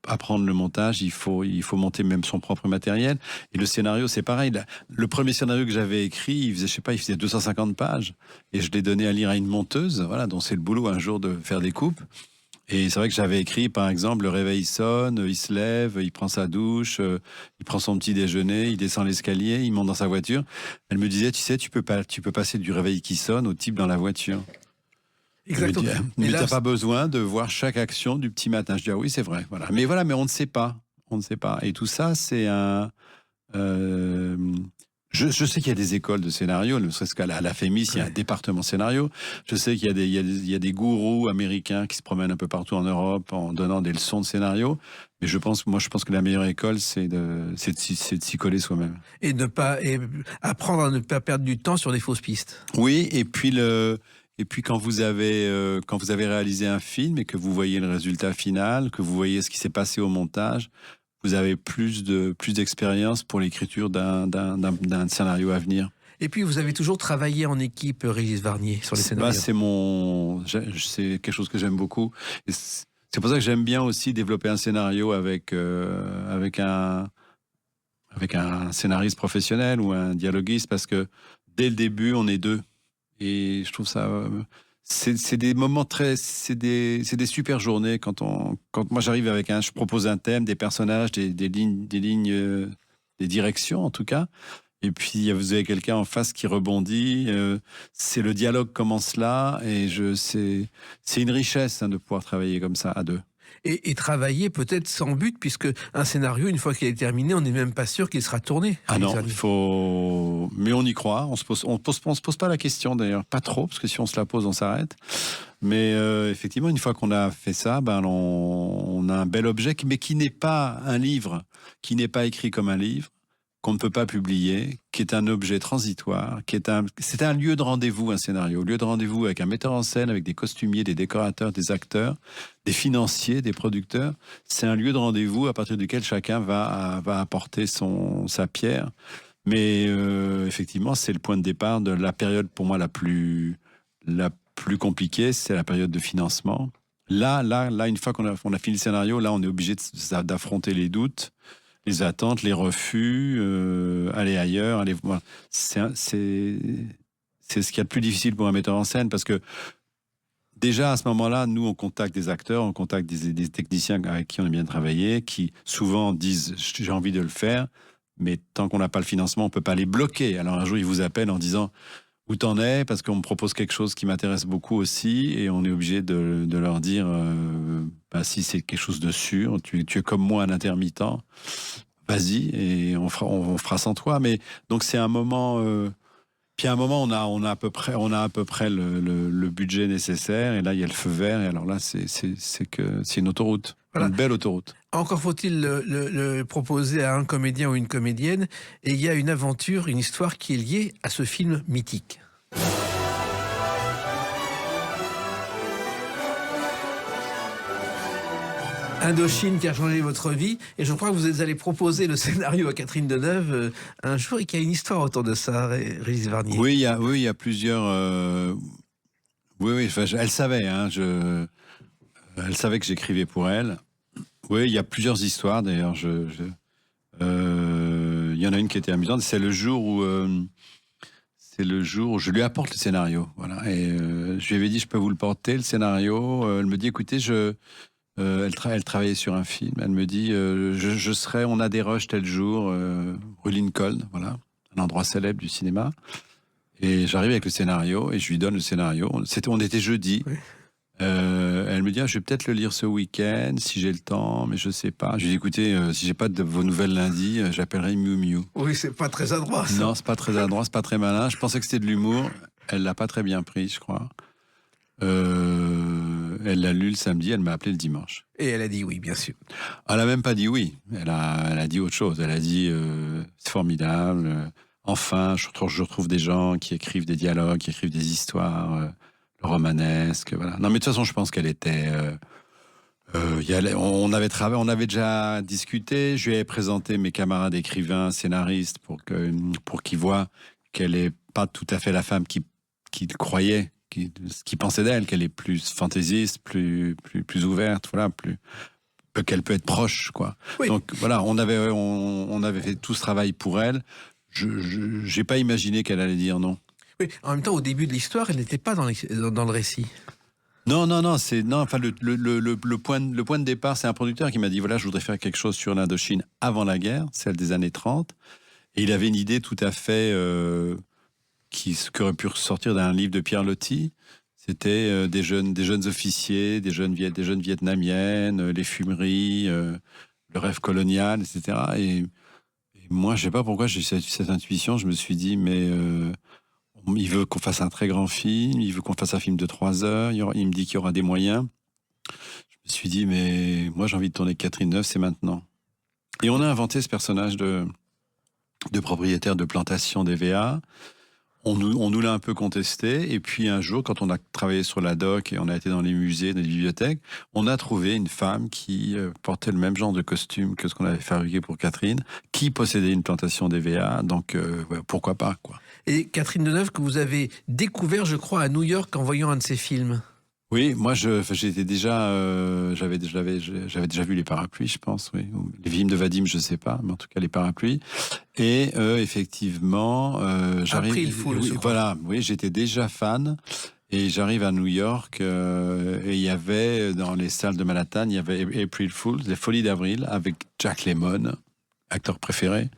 apprendre le montage, il faut monter même son propre matériel. Et le scénario, c'est pareil. Le premier scénario que j'avais écrit, il faisait 250 pages, et je l'ai donné à lire à une monteuse, voilà, dont c'est le boulot un jour de faire des coupes. Et c'est vrai que j'avais écrit, par exemple, le réveil sonne, il se lève, il prend sa douche, il prend son petit déjeuner, il descend l'escalier, il monte dans sa voiture. Elle me disait, tu sais, tu peux passer du réveil qui sonne au type dans la voiture. Exactement. Mais tu n'as pas besoin de voir chaque action du petit matin. Je dis, ah oui, c'est vrai. Voilà. Mais on ne sait pas. Et tout ça, c'est un... Je sais qu'il y a des écoles de scénario, ne serait-ce qu'à la FEMIS, il y a un département scénario. Je sais qu'il y a des gourous américains qui se promènent un peu partout en Europe en donnant des leçons de scénario. Mais je pense que la meilleure école, c'est de s'y coller soi-même. Et apprendre à ne pas perdre du temps sur des fausses pistes. Oui, et puis quand vous avez réalisé un film et que vous voyez le résultat final, que vous voyez ce qui s'est passé au montage, vous avez plus d'expérience pour l'écriture d'un scénario à venir. Et puis, vous avez toujours travaillé en équipe, Régis Varnier, sur les scénarios. C'est quelque chose que j'aime beaucoup. Et c'est pour ça que j'aime bien aussi développer un scénario avec un scénariste professionnel ou un dialoguiste, parce que dès le début, on est 2. Et je trouve ça... C'est des moments c'est des super journées quand moi j'arrive je propose un thème, des personnages, des lignes, des directions en tout cas. Et puis vous avez quelqu'un en face qui rebondit. C'est le dialogue commence là, et c'est une richesse, hein, de pouvoir travailler comme ça à 2. Et travailler peut-être sans but, puisque un scénario, une fois qu'il est terminé, on n'est même pas sûr qu'il sera tourné. Ah non, mais on y croit. On se pose pas la question d'ailleurs, pas trop, parce que si on se la pose, on s'arrête. Mais effectivement, une fois qu'on a fait ça, on a un bel objet, mais qui n'est pas un livre, qui n'est pas écrit comme un livre, qu'on ne peut pas publier, qui est un objet transitoire, c'est un lieu de rendez-vous, un scénario, lieu de rendez-vous avec un metteur en scène, avec des costumiers, des décorateurs, des acteurs, des financiers, des producteurs. C'est un lieu de rendez-vous à partir duquel chacun va apporter sa pierre. Mais effectivement, c'est le point de départ de la période pour moi la plus compliquée, c'est la période de financement. Là, une fois qu'on a fini le scénario, là, on est obligé d'affronter les doutes, les attentes, les refus, aller ailleurs, voilà. C'est ce qu'il y a de plus difficile pour un metteur en scène, parce que déjà, à ce moment-là, nous, on contacte des acteurs, on contacte des techniciens avec qui on a bien travaillé, qui souvent disent « j'ai envie de le faire », mais tant qu'on n'a pas le financement, on ne peut pas les bloquer. Alors un jour, ils vous appellent en disant « où t'en es ?» parce qu'on me propose quelque chose qui m'intéresse beaucoup aussi, et on est obligé de leur dire si c'est quelque chose de sûr, tu es comme moi un intermittent, vas-y, et on fera sans toi. Mais donc c'est un moment... Puis à un moment, on a à peu près le budget nécessaire, et là, il y a le feu vert, et alors là, c'est une autoroute, Voilà. une belle autoroute. Encore faut-il le proposer à un comédien ou une comédienne, et il y a une aventure, une histoire qui est liée à ce film mythique. Indochine qui a changé votre vie, et je crois que vous êtes allé proposer le scénario à Catherine Deneuve un jour, et qu'il y a une histoire autour de ça, Régis Varnier. Oui, il y a plusieurs... Oui, enfin, elle savait, elle savait que j'écrivais pour elle. Oui, il y a plusieurs histoires, d'ailleurs. Il y en a une qui était amusante, c'est le jour où je lui apporte le scénario. Voilà. Et je lui avais dit, je peux vous le porter, le scénario. Elle me dit, écoutez, elle travaillait sur un film. Elle me dit, on a des rushs tel jour, rue Lincoln, voilà, un endroit célèbre du cinéma. Et j'arrive avec le scénario et je lui donne le scénario. On était jeudi. Oui. Elle me dit, je vais peut-être le lire ce week-end si j'ai le temps, mais je sais pas. Je lui dis, écoutez, si j'ai pas de vos nouvelles lundi, j'appellerai Miu Miu. Oui, c'est pas très adroit, ça. Non, c'est pas très adroit, c'est pas très malin. Je pensais que c'était de l'humour. Elle l'a pas très bien pris, je crois. Elle l'a lu le samedi, elle m'a appelé le dimanche. Et elle a dit oui, bien sûr. Elle a même pas dit oui. Elle a dit autre chose. Elle a dit, c'est formidable. Enfin, je retrouve des gens qui écrivent des dialogues, qui écrivent des histoires romanesques. Voilà. Non, mais de toute façon, je pense qu'elle était. On avait déjà discuté. Je lui avais présenté mes camarades écrivains, scénaristes, pour qu'ils voient qu'elle n'est pas tout à fait la femme qu'il croyait, qui pensait d'elle, qu'elle est plus fantaisiste, plus ouverte, voilà, qu'elle peut être proche, quoi. Oui. Donc voilà, on avait fait tout ce travail pour elle. Je n'ai pas imaginé qu'elle allait dire non. Oui, en même temps, au début de l'histoire, elle n'était pas dans le récit. Non, enfin le point de départ, c'est un producteur qui m'a dit, voilà, je voudrais faire quelque chose sur l'Indochine avant la guerre, celle des années 30, et il avait une idée tout à fait qui aurait pu ressortir d'un livre de Pierre Loti. C'était des jeunes officiers, des jeunes vietnamiennes, les fumeries, le rêve colonial, etc. Et moi, je sais pas pourquoi j'ai eu cette intuition, je me suis dit, mais il veut qu'on fasse un très grand film, il veut qu'on fasse un film de 3 heures, il me dit qu'il y aura des moyens. Je me suis dit, mais moi j'ai envie de tourner Catherine Deneuve, c'est maintenant. Et on a inventé ce personnage de propriétaire de plantation d'EVA. On nous l'a un peu contesté, et puis un jour, quand on a travaillé sur la doc et on a été dans les musées, dans les bibliothèques, on a trouvé une femme qui portait le même genre de costume que ce qu'on avait fabriqué pour Catherine, qui possédait une plantation d'EVA, donc pourquoi pas, quoi. Et Catherine Deneuve, que vous avez découvert, je crois, à New York en voyant un de ses films. Oui, moi j'étais déjà, j'avais déjà vu Les Parapluies, je pense, oui. Les films de Vadim, je sais pas, mais en tout cas Les Parapluies. Et effectivement, j'arrive. April Fool, oui, je crois. voilà, oui, j'étais déjà fan. Et j'arrive à New York et il y avait dans les salles de Manhattan, il y avait April Fool, les Folies d'Avril, avec Jack Lemmon, acteur préféré.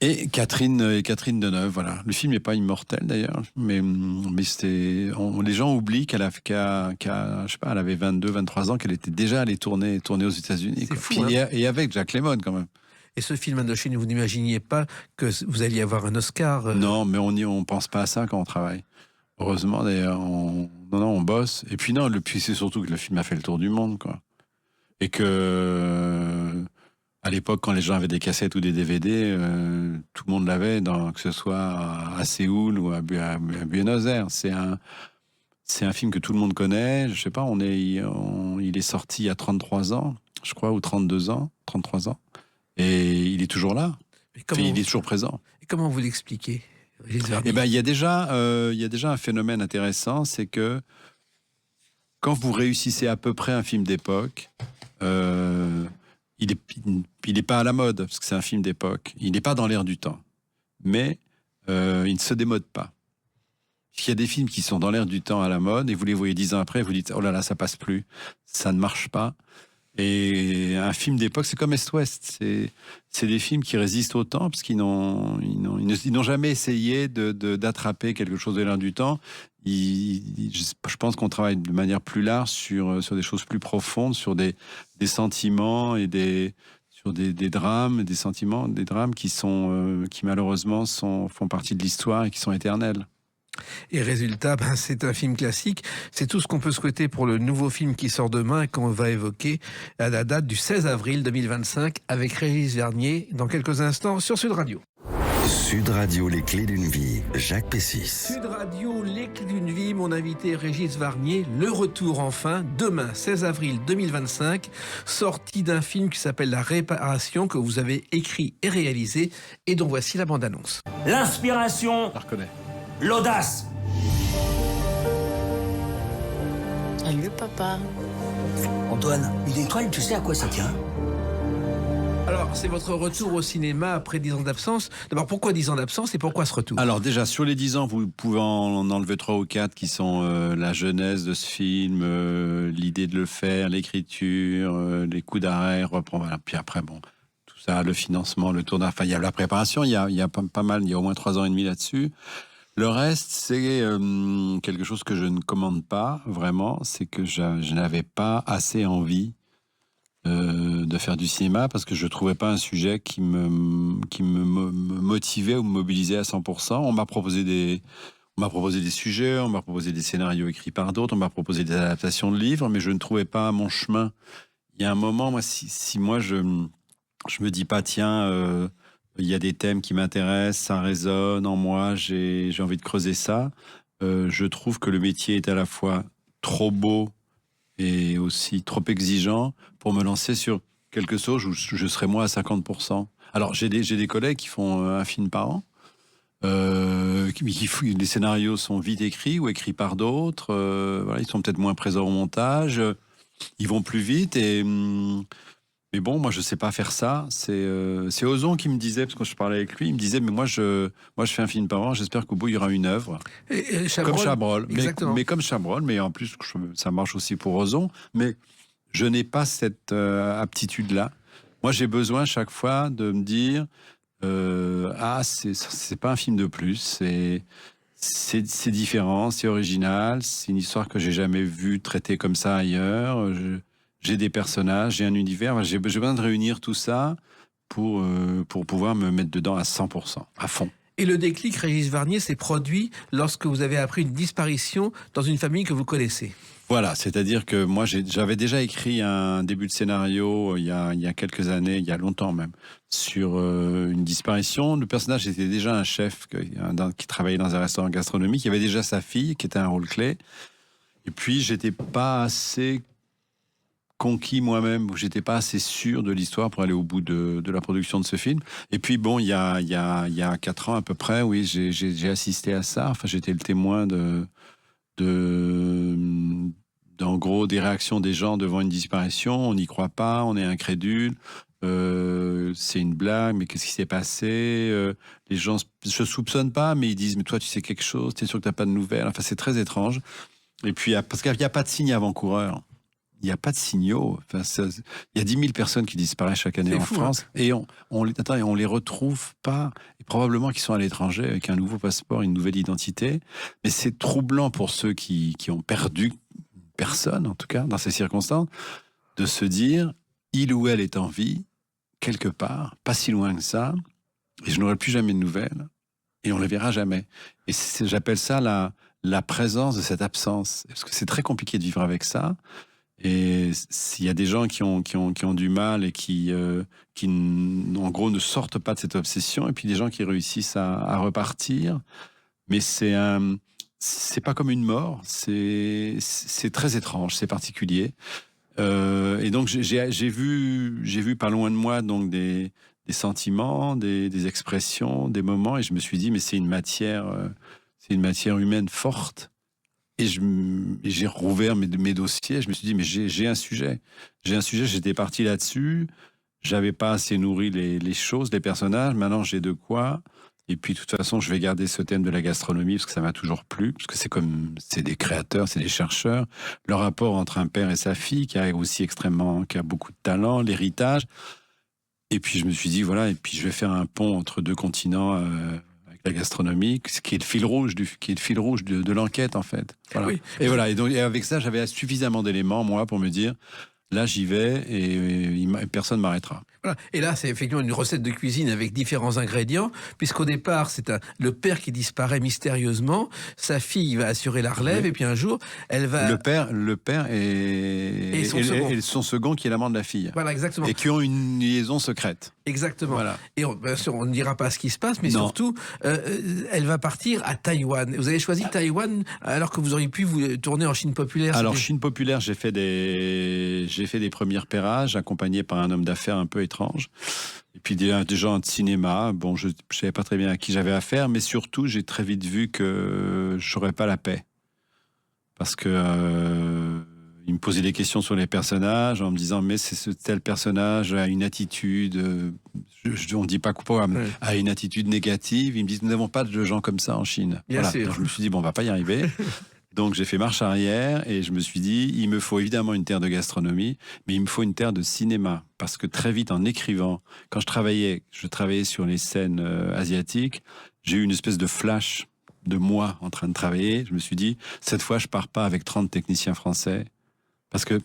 Et Catherine Deneuve, voilà. Le film n'est pas immortel d'ailleurs, mais les gens oublient qu'elle je sais pas, elle avait 22, 23 ans, qu'elle était déjà allée tourner aux États-Unis. C'est fou, Puis, hein. et avec Jack Lemmon quand même. Et ce film Indochine, vous n'imaginiez pas que vous alliez avoir un Oscar Non, mais on pense pas à ça quand on travaille. Heureusement d'ailleurs, on bosse. Et puis puis c'est surtout que le film a fait le tour du monde, quoi. Et que à l'époque, quand les gens avaient des cassettes ou des DVD, tout le monde l'avait, que ce soit à Séoul ou à Buenos Aires. C'est un film que tout le monde connaît. Je sais pas, il est sorti il y a 33 ans, je crois, ou 32 ans, 33 ans. Et il est toujours là. Il est toujours présent. Et comment vous l'expliquez, Régis Varnier ? Eh ben, il y a déjà un phénomène intéressant, c'est que quand vous réussissez à peu près un film d'époque, il est pas à la mode, parce que c'est un film d'époque. Il n'est pas dans l'air du temps. Mais il ne se démode pas. qu'il y a des films qui sont dans l'air du temps à la mode et vous les voyez 10 ans après, vous dites oh là là, ça passe plus, ça ne marche pas. Et un film d'époque, c'est comme Est-Ouest. C'est des films qui résistent au temps parce qu'ils n'ont jamais essayé d'attraper quelque chose de l'air du temps. Je pense qu'on travaille de manière plus large sur des choses plus profondes, sur des sentiments et sur des drames, des sentiments, des drames qui malheureusement font partie de l'histoire et qui sont éternels. Et résultat, c'est un film classique. C'est tout ce qu'on peut souhaiter pour le nouveau film qui sort demain et qu'on va évoquer à la date du 16 avril 2025 avec Régis Vernier dans quelques instants sur Sud Radio. Sud Radio, les clés d'une vie, Jacques Pessis. Sud Radio, les clés d'une vie, mon invité Régis Vernier, le retour enfin, demain 16 avril 2025, sortie d'un film qui s'appelle La Réparation, que vous avez écrit et réalisé et dont voici la bande-annonce. L'inspiration, Je reconnais. l'audace. Salut papa. Antoine, une étoile, tu sais à quoi ça tient? Alors, c'est votre retour au cinéma après 10 ans d'absence. D'abord, pourquoi 10 ans d'absence et pourquoi ce retour? Alors déjà, sur les 10 ans, vous pouvez en enlever 3 ou 4 qui sont la genèse de ce film, l'idée de le faire, l'écriture, les coups d'arrêt, reprendre. Voilà. Puis après, bon, tout ça, le financement, le tournage, enfin, il y a la préparation, il y a pas mal, il y a au moins 3 ans et demi là-dessus. Le reste, c'est quelque chose que je ne commande pas, vraiment. C'est que je n'avais pas assez envie de faire du cinéma parce que je ne trouvais pas un sujet qui me motivait ou me mobilisait à 100%. On m'a proposé des sujets, on m'a proposé des scénarios écrits par d'autres, on m'a proposé des adaptations de livres, mais je ne trouvais pas mon chemin. Il y a un moment, moi, si moi, je me dis pas, tiens... il y a des thèmes qui m'intéressent, ça résonne en moi, j'ai envie de creuser ça. Je trouve que le métier est à la fois trop beau et aussi trop exigeant pour me lancer sur quelque chose où je serais moi à 50%. Alors, j'ai des collègues qui font un film par an. Les scénarios sont vite écrits ou écrits par d'autres. Voilà, ils sont peut-être moins présents au montage. Ils vont plus vite mais bon, moi, je sais pas faire ça. C'est Ozon qui me disait, parce que quand je parlais avec lui, il me disait, mais moi, je fais un film par an, j'espère qu'au bout, il y aura une œuvre. Et Chabrol, comme Chabrol. Mais comme Chabrol, mais en plus, ça marche aussi pour Ozon. Mais je n'ai pas cette aptitude-là. Moi, j'ai besoin chaque fois de me dire, c'est pas un film de plus, c'est différent, c'est original, c'est une histoire que j'ai jamais vue traitée comme ça ailleurs. J'ai des personnages, j'ai un univers, j'ai besoin de réunir tout ça pour pouvoir me mettre dedans à 100%, à fond. Et le déclic, Régis Vernier, s'est produit lorsque vous avez appris une disparition dans une famille que vous connaissez. Voilà, c'est-à-dire que moi, j'avais déjà écrit un début de scénario il y a quelques années, il y a longtemps même, sur une disparition. Le personnage était déjà un chef qui travaillait dans un restaurant gastronomique, il y avait déjà sa fille qui était un rôle clé. Et puis, j'étais pas assez conquis moi-même, j'étais pas assez sûr de l'histoire pour aller au bout de la production de ce film. Et puis bon, il y a 4 ans à peu près, oui, j'ai assisté à ça. Enfin, j'étais le témoin en gros, des réactions des gens devant une disparition. On n'y croit pas, on est incrédule. C'est une blague, mais qu'est-ce qui s'est passé? Les gens se soupçonnent pas, mais ils disent, mais toi, tu sais quelque chose, t'es sûr que t'as pas de nouvelles? Enfin, c'est très étrange. Et puis, parce qu'il n'y a pas de signe avant-coureur. Il n'y a pas de signaux. Enfin, il y a 10 000 personnes qui disparaissent chaque année en France. Hein. Et on les retrouve pas. Et probablement qu'ils sont à l'étranger avec un nouveau passeport, une nouvelle identité. Mais c'est troublant pour ceux qui ont perdu personne, en tout cas, dans ces circonstances, de se dire, il ou elle est en vie, quelque part, pas si loin que ça, et je n'aurai plus jamais de nouvelles, et on ne les verra jamais. Et j'appelle ça la présence de cette absence. Parce que c'est très compliqué de vivre avec ça. Et s'il y a des gens qui ont du mal et qui en gros ne sortent pas de cette obsession, et puis des gens qui réussissent à repartir, mais c'est pas comme une mort, c'est très étrange, c'est particulier. Et donc j'ai vu pas loin de moi donc des sentiments, des expressions, des moments, et je me suis dit mais c'est une matière humaine forte. Et j'ai rouvert mes dossiers. Je me suis dit, mais j'ai un sujet. J'étais parti là-dessus. J'avais pas assez nourri les choses, les personnages. Maintenant, j'ai de quoi. Et puis, de toute façon, je vais garder ce thème de la gastronomie parce que ça m'a toujours plu, parce que c'est des créateurs, c'est des chercheurs. Le rapport entre un père et sa fille, qui a beaucoup de talent, l'héritage. Et puis, je me suis dit, voilà, et puis je vais faire un pont entre deux continents avec la gastronomie, ce qui est le fil rouge, de l'enquête, en fait. Voilà. Oui. Et voilà, et avec ça, j'avais suffisamment d'éléments, moi, pour me dire, là, j'y vais et personne ne m'arrêtera. Voilà. Et là, c'est effectivement une recette de cuisine avec différents ingrédients, puisqu'au départ, c'est le père qui disparaît mystérieusement, sa fille va assurer la relève, Oui. et puis un jour, elle va... Le père et son second qui est l'amant de la fille. Voilà, exactement. Et qui ont une liaison secrète. Exactement. Voilà. Et bien sûr, on ne dira pas ce qui se passe, mais Non. surtout, elle va partir à Taïwan. Vous avez choisi Taïwan alors que vous auriez pu vous tourner en Chine populaire. Alors, Chine populaire, j'ai fait des premiers repérages, accompagné par un homme d'affaires un peu étrange. Et puis des gens de cinéma. Bon, je ne savais pas très bien à qui j'avais affaire, mais surtout, j'ai très vite vu que je n'aurais pas la paix. Parce que il me posait des questions sur les personnages en me disant mais c'est ce tel personnage a une attitude, on ne dit pas coupable, a une attitude négative. Ils me disent nous n'avons pas de gens comme ça en Chine. Bien sûr. Donc, je me suis dit bon, on va pas y arriver. Donc j'ai fait marche arrière et je me suis dit il me faut évidemment une terre de gastronomie, mais il me faut une terre de cinéma parce que très vite en écrivant, quand je travaillais sur les scènes asiatiques, j'ai eu une espèce de flash de moi en train de travailler. Je me suis dit cette fois je pars pas avec 30 techniciens français. Parce que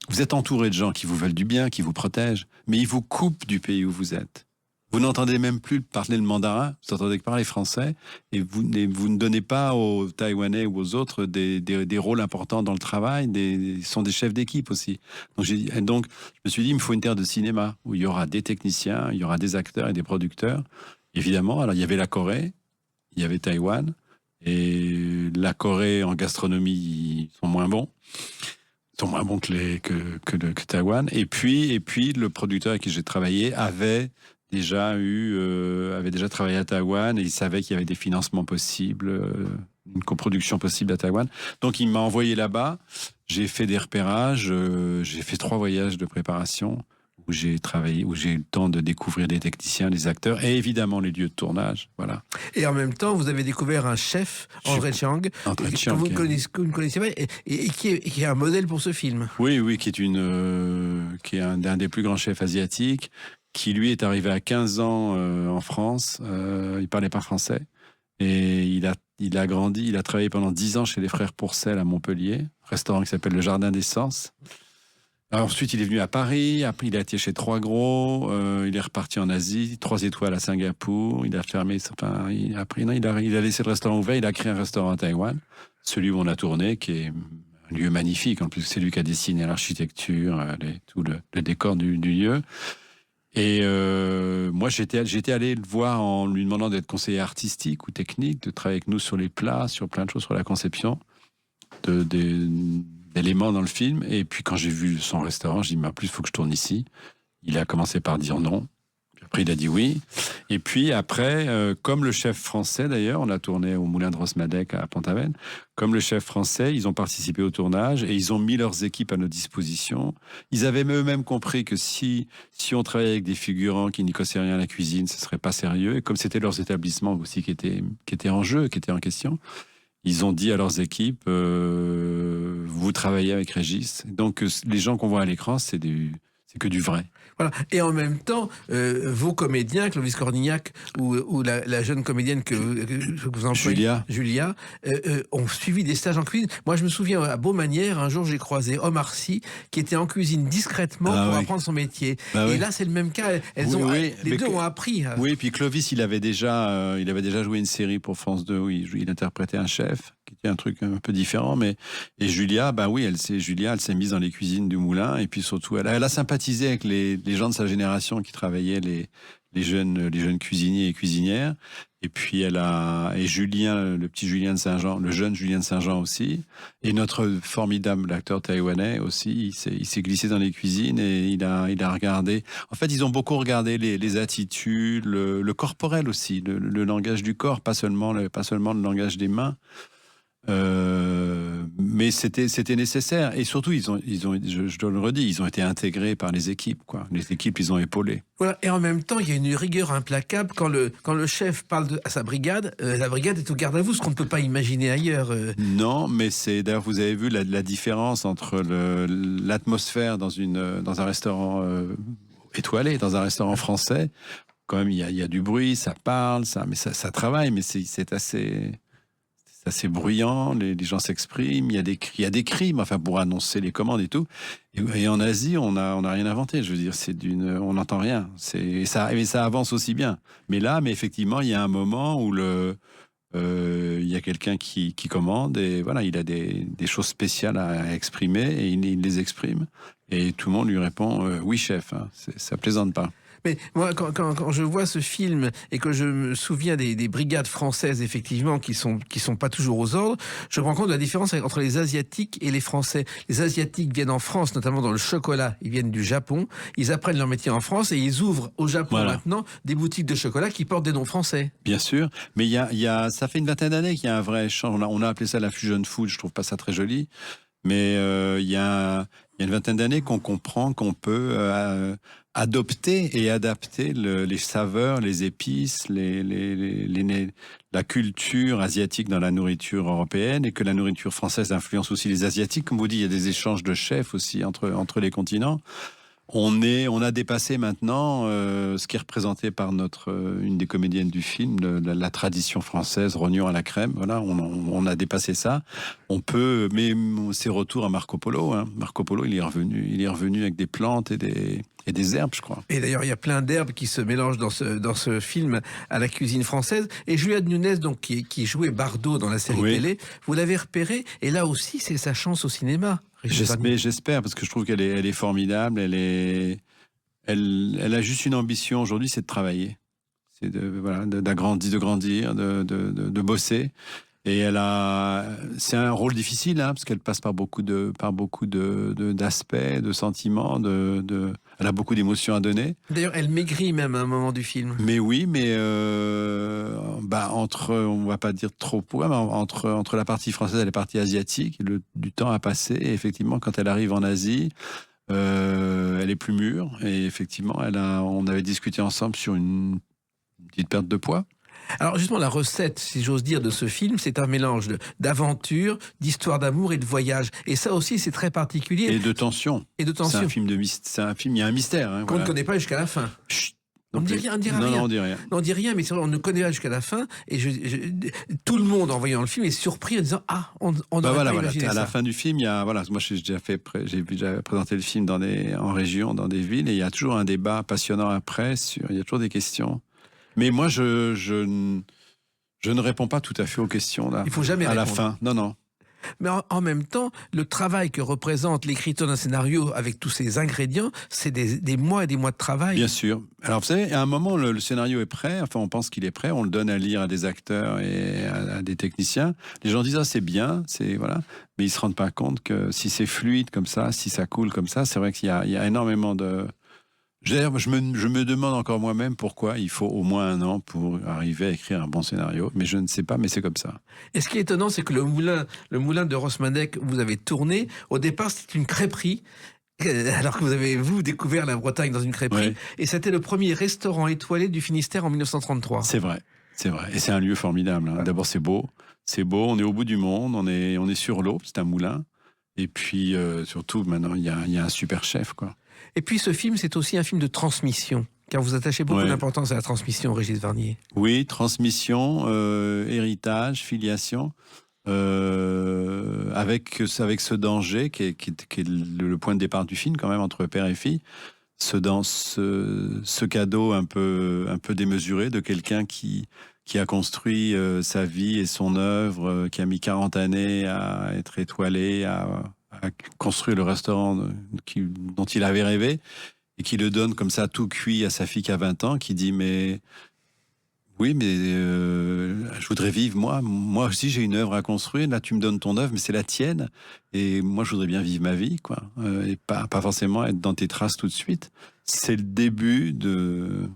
vous êtes entouré de gens qui vous veulent du bien, qui vous protègent, mais ils vous coupent du pays où vous êtes. Vous n'entendez même plus parler le mandarin, vous n'entendez que parler français, et vous ne donnez pas aux Taïwanais ou aux autres des rôles importants dans le travail, ils sont des chefs d'équipe aussi. Donc, je me suis dit, il me faut une terre de cinéma, où il y aura des techniciens, il y aura des acteurs et des producteurs. Évidemment, alors il y avait la Corée, il y avait Taïwan, et la Corée en gastronomie, ils sont moins bons. Ils sont moins bons que Taïwan. Et puis, le producteur avec qui j'ai travaillé avait déjà travaillé à Taïwan et il savait qu'il y avait des financements possibles, une coproduction possible à Taïwan. Donc, il m'a envoyé là-bas. J'ai fait des repérages. J'ai fait 3 voyages de préparation où j'ai travaillé, où j'ai eu le temps de découvrir des techniciens, des acteurs et évidemment les lieux de tournage. Voilà. Et en même temps, vous avez découvert un chef, André Chiang, que vous ne connaissiez pas et qui est un modèle pour ce film. Oui, qui est un des plus grands chefs asiatiques, qui lui est arrivé à 15 ans en France. Il parlait pas français et il a grandi. Il a travaillé pendant 10 ans chez les frères Pourcel à Montpellier, restaurant qui s'appelle le Jardin des Sens. Ensuite, il est venu à Paris. Après, il a été chez Trois Gros. Il est reparti en Asie, 3 étoiles à Singapour. Il a fermé. Enfin, il a laissé le restaurant ouvert. Il a créé un restaurant à Taïwan, celui où on a tourné, qui est un lieu magnifique. En plus, c'est lui qui a dessiné l'architecture, tout le décor du lieu. Et moi, j'étais allé le voir en lui demandant d'être conseiller artistique ou technique, de travailler avec nous sur les plats, sur plein de choses, sur la conception d'éléments dans le film. Et puis quand j'ai vu son restaurant, je dis mais en plus il faut que je tourne ici. Il a commencé par dire non, puis après il a dit oui. Et puis après, comme le chef français d'ailleurs, on a tourné au Moulin de Rosmadec à Pont-Aven. Comme le chef français, ils ont participé au tournage et ils ont mis leurs équipes à notre disposition. Ils avaient eux-mêmes compris que si on travaillait avec des figurants qui n'y connaissaient rien à la cuisine, ce serait pas sérieux. Et comme c'était leurs établissements aussi qui étaient en jeu, qui étaient en question, ils ont dit à leurs équipes, vous travaillez avec Régis. Donc les gens qu'on voit à l'écran, c'est que du vrai. Voilà. Et en même temps, vos comédiens, Clovis Cornillac ou la jeune comédienne que vous employez, Julia, ont suivi des stages en cuisine. Moi, je me souviens, à Beaumanière, un jour, j'ai croisé Omar Sy, qui était en cuisine discrètement pour apprendre son métier. Et là, c'est le même cas. Les deux ont appris. Oui, puis Clovis, il avait déjà joué une série pour France 2 où il interprétait un chef, qui était un truc un peu différent. Et Julia, elle s'est mise dans les cuisines du Moulin. Et puis surtout, elle a sympathisé avec les gens de sa génération qui travaillaient, les jeunes cuisiniers et cuisinières. Et puis Julien, le petit Julien de Saint-Jean, le jeune Julien de Saint-Jean aussi. Et notre formidable acteur taïwanais aussi, il s'est glissé dans les cuisines et il a regardé. En fait, ils ont beaucoup regardé les attitudes, le corporel aussi, le langage du corps, pas seulement le langage des mains. Mais c'était nécessaire. Et surtout, je le redis, ils ont été intégrés par les équipes, quoi. Les équipes, ils ont épaulé. Voilà. Et en même temps, il y a une rigueur implacable quand le chef parle à sa brigade. La brigade est au garde à vous, ce qu'on ne peut pas imaginer ailleurs. Non, mais d'ailleurs, vous avez vu la différence entre l'atmosphère dans un restaurant étoilé, dans un restaurant français. Quand même, il y a du bruit, ça parle, mais ça travaille, mais c'est assez bruyant, les gens s'expriment, il y a des cris, enfin, pour annoncer les commandes et tout. Et en Asie, on n'a rien inventé. Je veux dire, on n'entend rien. Mais ça avance aussi bien. Mais effectivement, il y a un moment où il y a quelqu'un qui commande et voilà, il a des choses spéciales à exprimer et il les exprime. Et tout le monde lui répond oui, chef. Hein, ça plaisante pas. Mais moi, quand je vois ce film et que je me souviens des brigades françaises, effectivement, qui sont pas toujours aux ordres, je me rends compte de la différence entre les Asiatiques et les Français. Les Asiatiques viennent en France, notamment dans le chocolat. Ils viennent du Japon. Ils apprennent leur métier en France et ils ouvrent au Japon maintenant des boutiques de chocolat qui portent des noms français. Bien sûr. Mais ça fait une vingtaine d'années qu'il y a un vrai échange. On a appelé ça la fusion food. Je trouve pas ça très joli. Mais il y a une vingtaine d'années qu'on comprend qu'on peut adopter et adapter les saveurs, les épices, la culture asiatique dans la nourriture européenne et que la nourriture française influence aussi les Asiatiques. Comme vous dites, il y a des échanges de chefs aussi entre les continents. On a dépassé maintenant ce qui est représenté par une des comédiennes du film, la tradition française, rognon à la crème. Voilà, on a dépassé ça. On peut, mais c'est retour à Marco Polo. Hein. Marco Polo, il est revenu avec des plantes et des herbes, je crois. Et d'ailleurs, il y a plein d'herbes qui se mélangent dans ce film à la cuisine française. Et Juliette Nunez, donc, qui jouait Bardot dans la série télé, vous l'avez repérée. Et là aussi, c'est sa chance au cinéma. J'espère, parce que je trouve qu'elle est formidable. Elle a juste une ambition aujourd'hui, c'est de travailler. C'est grandir, de bosser. Et c'est un rôle difficile, hein, parce qu'elle passe par beaucoup d'aspects, de sentiments, elle a beaucoup d'émotions à donner. D'ailleurs, elle maigrit même à un moment du film. Mais oui, on va pas dire trop mais entre la partie française et la partie asiatique, du temps a passé. Et effectivement, quand elle arrive en Asie, elle est plus mûre. Et effectivement, on avait discuté ensemble sur une petite perte de poids. Alors justement, la recette, si j'ose dire, de ce film, c'est un mélange d'aventure, d'histoire d'amour et de voyage. Et ça aussi, c'est très particulier. Et de tension. C'est un film, il y a un mystère. Hein, qu'on ne connaît pas jusqu'à la fin. Chut. On ne dit rien. Non, on dit rien. On dit rien, mais c'est vrai, on ne connaît pas jusqu'à la fin. Et tout le monde, en voyant le film, est surpris en disant « Ah, on n'aurait pas imaginé ça ». À la fin du film, moi j'ai déjà présenté le film en région, dans des villes, et il y a toujours un débat passionnant après, il y a toujours des questions. Mais moi, je ne réponds pas tout à fait aux questions là. Il faut jamais répondre. À la fin. Non. Mais en même temps, le travail que représente l'écriture d'un scénario avec tous ces ingrédients, c'est des mois et des mois de travail. Bien sûr. Alors vous savez, à un moment, le scénario est prêt. Enfin, on pense qu'il est prêt. On le donne à lire à des acteurs et à des techniciens. Les gens disent c'est bien, voilà. Mais ils se rendent pas compte que si c'est fluide comme ça, si ça coule comme ça, c'est vrai qu'il y a énormément de. Je me demande encore moi-même pourquoi il faut au moins 1 an pour arriver à écrire un bon scénario. Mais je ne sais pas, mais c'est comme ça. Et ce qui est étonnant, c'est que le moulin de Rosmannec où vous avez tourné, au départ, c'était une crêperie. Alors que vous avez, découvert la Bretagne dans une crêperie. Oui. Et c'était le premier restaurant étoilé du Finistère en 1933. C'est vrai. Et c'est un lieu formidable. Hein. D'abord, c'est beau. On est au bout du monde. On est sur l'eau. C'est un moulin. Et puis, surtout, maintenant, il y a un super chef, quoi. Et puis ce film, c'est aussi un film de transmission, car vous attachez beaucoup d'importance à la transmission, Régis Varnier. Oui, transmission, héritage, filiation, avec ce danger qui est le point de départ du film, quand même, entre père et fille. Ce cadeau un peu démesuré de quelqu'un qui a construit sa vie et son œuvre, qui a mis 40 années à être étoilé, à construire le restaurant dont il avait rêvé et qui le donne comme ça tout cuit à sa fille qui a 20 ans, qui dit mais je voudrais vivre moi aussi j'ai une œuvre à construire, là tu me donnes ton œuvre mais c'est la tienne et moi je voudrais bien vivre ma vie quoi, et pas forcément être dans tes traces tout de suite. C'est le début de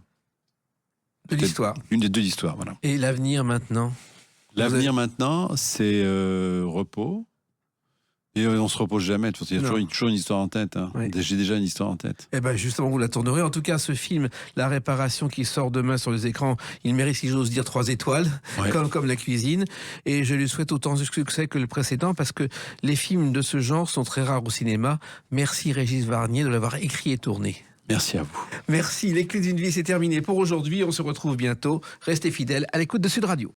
l'histoire. Une des deux histoires, voilà. Et l'avenir maintenant? L'avenir maintenant, c'est repos. Et on se repose jamais. De toute façon, il y a toujours une histoire en tête. Hein. Oui. J'ai déjà une histoire en tête. Eh ben justement, vous la tournerez. En tout cas, ce film, La Réparation, qui sort demain sur les écrans, il mérite, si j'ose dire, 3 étoiles, Ouais. comme La Cuisine. Et je lui souhaite autant de succès que le précédent, parce que les films de ce genre sont très rares au cinéma. Merci Régis Varnier de l'avoir écrit et tourné. Merci à vous. Merci. Les Clés d'une vie, c'est terminé pour aujourd'hui. On se retrouve bientôt. Restez fidèles à l'écoute de Sud Radio.